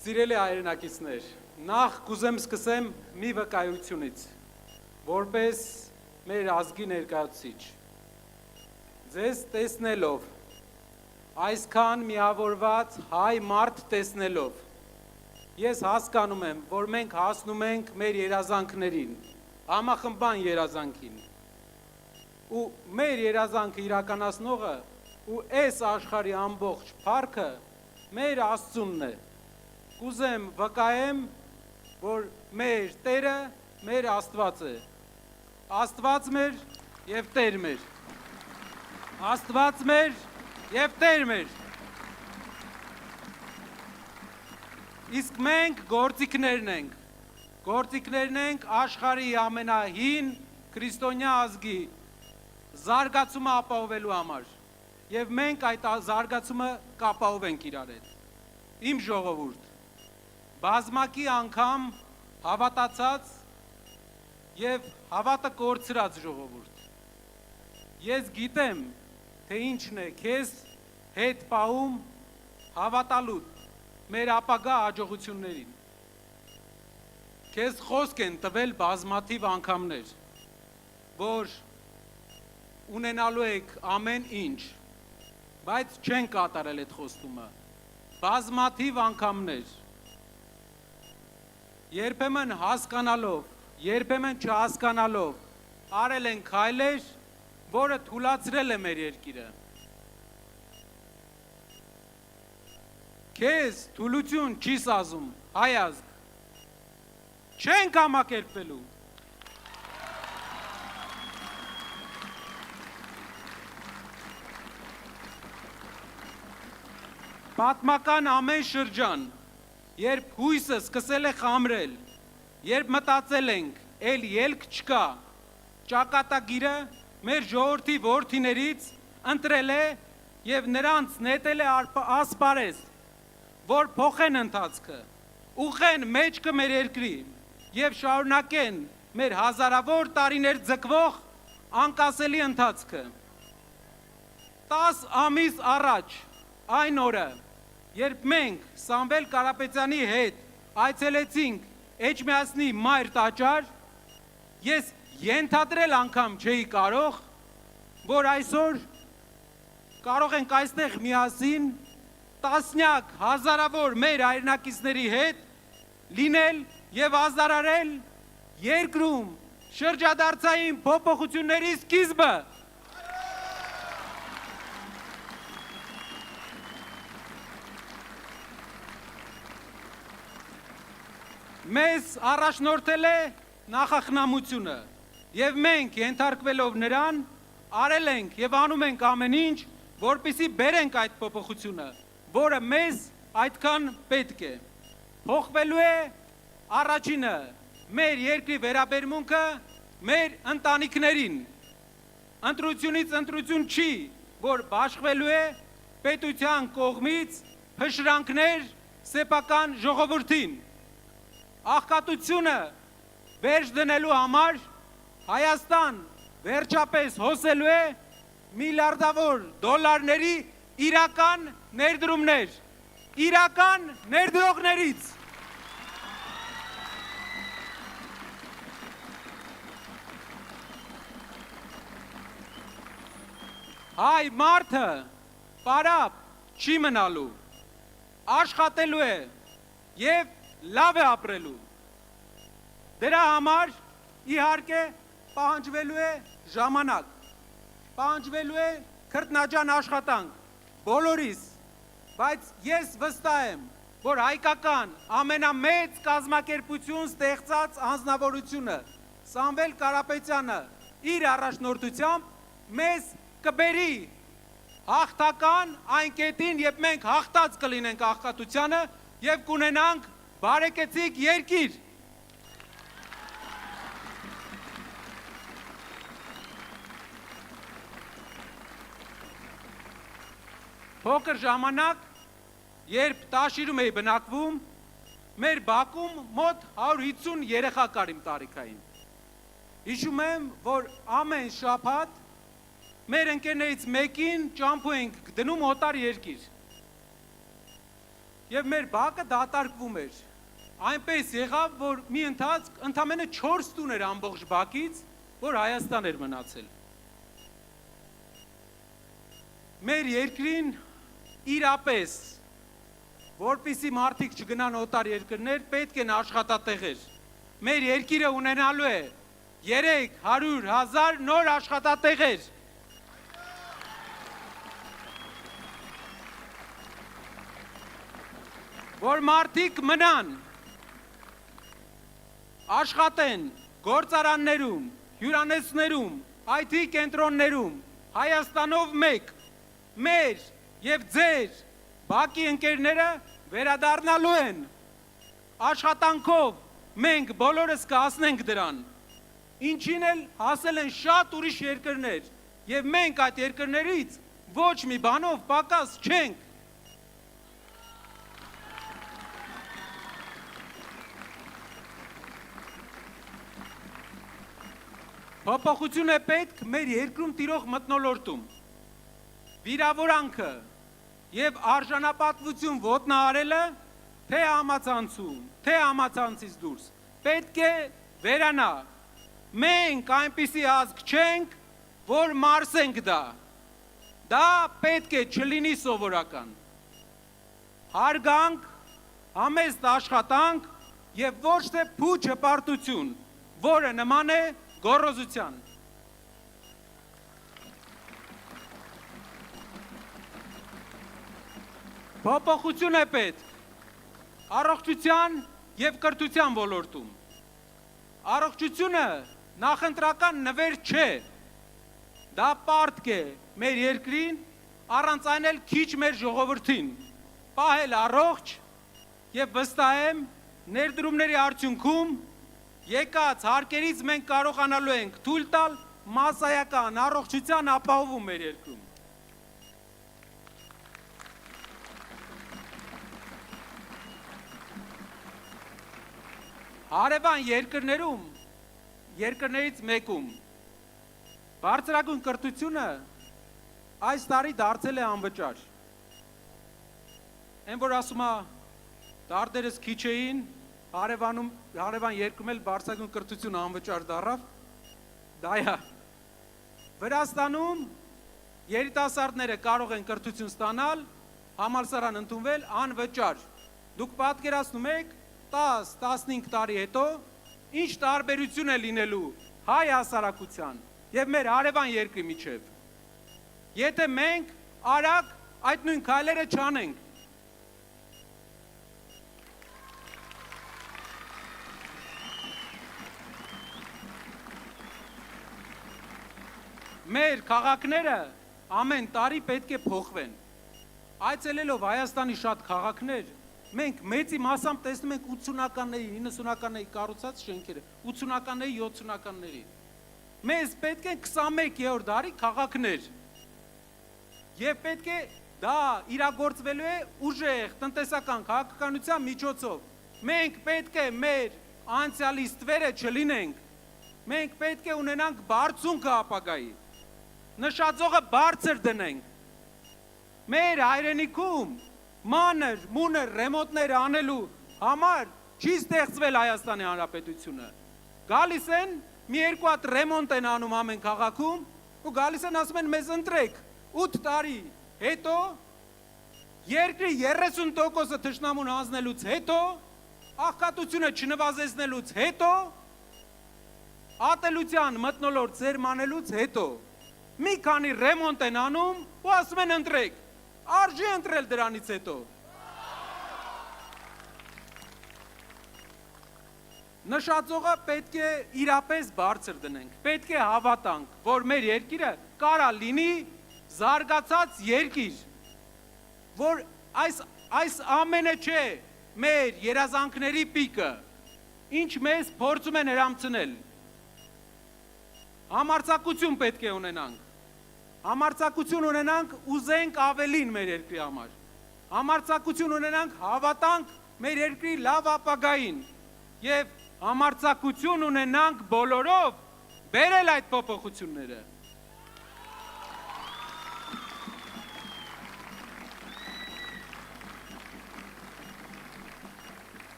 Սիրելի հայրենակիցներ, նախ կուզեմ սկսեմ մի վկայությունից, որպես մեր ազգի ներկայացուցիչ։ Ձեզ տեսնելով, այսքան միավորված հայ մարդ տեսնելով, ես հասկանում եմ, որ մենք հասնում ենք մեր երազանքներին, համախմբան երազանքին։ Ու մեր երազանքը իրականացնողը ու այս աշխարհի ամբողջ փառքը մեր Աստծունն է։ Կուզեմ վկայեմ, որ մեր Տերը մեր Աստված է։ Աստված մեր եւ Տեր մեր։ Աստված մեր եւ Տեր մեր։ Իսկ մենք գործիքներն ենք։ Գործիքներն ենք աշխարհի ամենահին քրիստոնյա ազգի զարգացումը ապահովելու համար։ Եվ մենք այդ զարգացումը կապահովենք իրար հետ։ Իմ ժողովուրդ, բազմակի անգամ հավատացած եւ հավատը կորցրած ժողովուրդ։ Ես գիտեմ, թե ինչն է քեզ հետ պահում հավատալու մեր ապագա հաջողություններին։ Քեզ խոսք են տվել բազմաթիվ անգամներ, որ ունենալու եք ամեն ինչ, բայց չեն կատարել այդ խոստումը։ Բազմաթիվ անգամներ։ Երբեմն հասկանալով, երբեմն չհասկանալով, արել են քայլեր, որը թուլացրել է մեր երկիրը։ Քեզ թուլություն չի սազում, հայ ազգ, չենք համակերպվելու։ Պատմական ամեն շրջան, երբ հույսը սկսել է խամրել, երբ մտածել ենք, էլ ելք չկա, ճակատագիրը մեր ժողովրդի որդիներից ընտրել է եւ նրանց նետել է ասպարեզ, որ փոխեն ընթացքը, ուղղեն մեջքը մեր երկրի եւ շարունակեն մեր հազարավոր տարիներ ձգվող անկասելի ընթացքը։ 10 ամիս առաջ, այն օրը, երբ մենք Սամվել Կարապետյանի հետ այցելեցինք Էջմիածնի մայր տաճար, ես ենթադրել անգամ չէի կարող, որ այսօր կարող ենք այստեղ միասին տասնյակ հազարավոր մեր հայրենակիցների հետ լինել եւ ազդարարել երկրում շրջադարձային փոփոխությունների սկիզբը։ Մեզ առաջնորդել է նախախնամությունը եւ մենք ենթարկվելով նրան արել ենք եւ անում ենք ամեն ինչ, որպեսզի բերենք այդ փոփոխությունը, որը մեզ այդքան պետք է։ Փոխվելու է առաջինը մեր երկրի վերաբերմունքը մեր ընտանիքներին։ Ընտրությունից ընտրություն չի, որ բաշխվելու է պետության կողմից փշրանքներ սեփական ժողովրդին։ Աղքատությունը վերջ դնելու համար Հայաստան վերջապես հոսելու է միլիարդավոր դոլարների իրական ներդրումներ, իրական ներդրողներից։ Հայ մարդը պարապ չի մնալու, աշխատելու է եւ լավ է ապրելու։ Դրա համար իհարկե պահանջվելու է ժամանակ, պահանջվելու է քրտնաջան աշխատանք բոլորիս, բայց ես վստահ եմ, որ հայկական ամենամեծ կազմակերպություն ստեղծած անձնավորությունը Սամվել Կարապետյանը իր առաջնորդությամբ մեզ կբերի հաղթական այն կետին, երբ մենք հաղթած կլինենք աղքատությանը եւ կունենանք բարեկեցիկ երկիր։ Փոքր ժամանակ, երբ Տաշիրում էի բնակվում, մեր բակում մոտ 150 երեխա կար իմ տարիքային։ Հիշում եմ, որ ամեն շաբաթ մեր ընկերներից մեկին ճամփու ենք դնում օտար երկիր։ եւ մեր բակը դատարկվում էր։ Այնպես եղավ, որ մի ընթացք ընդամենը 4 տուն էր ամբողջ բակից, որ Հայաստան էր մնացել։ Մեր երկրին իրապես, որպեսզի մարդիկ չգնան օտար երկրներ, պետք են աշխատատեղեր։ Մեր երկիրը ունենալու է 300,000 նոր աշխատատեղեր։ Որ մարդիկ մնան, աշխատեն գործարաններում, հյուրանոցներում, IT կենտրոններում, Հայաստանով մեկ, մեր եւ ձեր բակի ընկերները վերադառնալու են աշխատանքով, մենք բոլորս կհասնենք դրան, ինչին էլ հասել են շատ ուրիշ երկրներ, եւ մենք այդ երկրներից ոչ մի բանով պակաս չենք։ Փոփոխություն է պետք մեր երկրում տիրող մթնոլորտում։ Վիրավորանքը եւ արժանապատվություն ոտնահարելը թե համացանցում, թե համացանցից դուրս պետք է վերանա։ Մենք այնպիսի ազգ չենք, որ մարսենք դա։ Դա պետք է չլինի սովորական։ Հարգանք, համեստ աշխատանք եւ ոչ թե փուչ հպարտություն, որը նման է գոռոզության։ Փոփոխություն է պետք առողջության եւ կրթության ոլորտում։ Առողջությունը նախընտրական նվեր չէ։ Դա պարտք է մեր երկրին, առանց այն էլ քիչ մեր ժողովրդին։ Պահել առողջ եւ վստահ եմ ներդրումների արդյունքում եկած հարկերից մենք կարողանալու ենք թույլ տալ մասսայական առողջության ապահովում մեր երկրում։ Հարևան երկրներից մեկում բարձրագույն կրթությունը այս տարի դարձել է անվճար։ Այն որ ասում է դարդերս քիչ էին, հարևան երկրում էլ բարձրագույն կրթությունը անվճար դառավ, դա է։ Վրաստանում երիտասարդները կարող են կրթություն ստանալ, համալսարան ընդունվել անվճար։ Դուք պատկերացնում եք 10-15 տարի հետո ինչ տարբերություն է լինելու հայ հասարակության եւ մեր հարևան երկրի միջև։ Եթե մենք արագ այդ նույն քայլերը չանենք։ Մեր քաղաքները ամեն տարի պետք է փոխվեն։ Այցելելով Հայաստանի շատ քաղաքներ, մենք մեծի մասամբ տեսնում ենք 80-ականների, 90-ականների կառուցած շենքերը, 80-ականների, 70-ականների։ Մեզ պետք է 21-րդ դարի քաղաքներ։ Եվ պետք է դա իրագործվելու է ուժեղ տնտեսական քաղաքականության միջոցով։ Մենք պետք է մեր անցյալի ստվերը չլինենք։ Մենք պետք է ունենանք բարձունքը ապագայի։ Նշածողը բարձր դնենք։ Մեր հայրենիքում մանր, մունր ռեմոնտներ անելու համար չի ստեղծվել Հայաստանի Հանրապետությունը։ Գալիս են, մի երկու հատ ռեմոնտ են անում ամեն քաղաքում ու գալիս են ասում են մեզ ընտրեք 8 տարի հետո երկրի 30%-ը թշնամուն հանձնելուց հետո, աղքատությունը չնվազեցնելուց հետո, ատելության մթնոլորտ զերմանելուց հետո մի քանի ռեմոնտ են անում ու ասում են ընտրեք, արժի ընտրել դրանից հետո։ Նշածողը պետք է իրապես բարձր դնենք, պետք է հավատանք, որ մեր երկիրը կարա լինի զարգացած երկիր, որ այս ամենը չէ մեր երազանքների պիկը, ինչ մեզ փորձում են հրամցնել։ Համարձակություն պետք է ունենանք։ Համարձակություն ունենանք, ուզենք ավելին մեր երկրի համար։ Համարձակություն ունենանք, հավատանք մեր երկրի լավ ապագային եւ համարձակություն ունենանք բոլորով բերել այդ փոփոխությունները։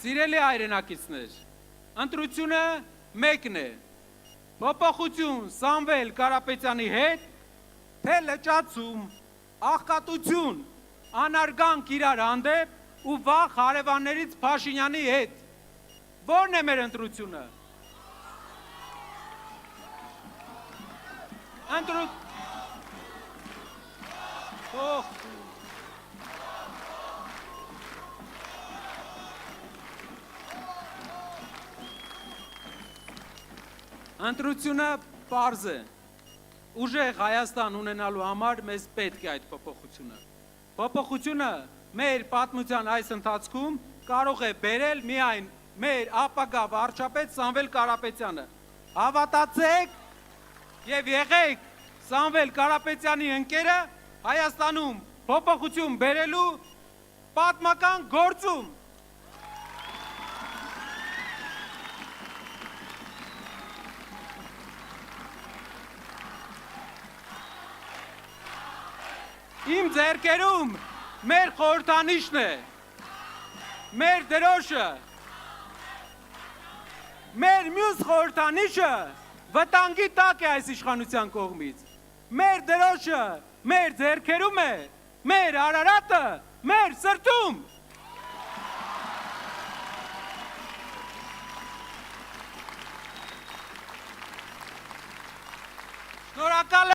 Սիրելի հայրենակիցներ, ընտրությունը մեկն է, փոփոխություն Սամվել Կարապետյանի հետ, թե լճացում, աղքատություն, անարգանք իրար հանդեպ ու վաղ հարևաններից Փաշինյանի հետ, որն է մեր ընտրությունը։ Ընտրությունը պարզ է, ուժեղ Հայաստան ունենալու համար մեզ պետք է այդ փոփոխությունը։ Փոփոխությունը մեր պատմության այս ընթացքում կարող է բերել միայն մեր ապագա վարչապետ Սամվել Կարապետյանը։ Հավատացեք եւ եղեք Սամվել Կարապետյանի ընկերը Հայաստանում փոփոխություն բերելու պատմական գործում։ Իմ ձեռքերում մեր խորհրդանիշն է, մեր դրոշը, մեր մյուս խորհրդանիշը վտանգի տակ է այս իշխանության կողմից, մեր դրոշը մեր ձեռքերում է, մեր Արարատը մեր սրտում։ Շնորհակալ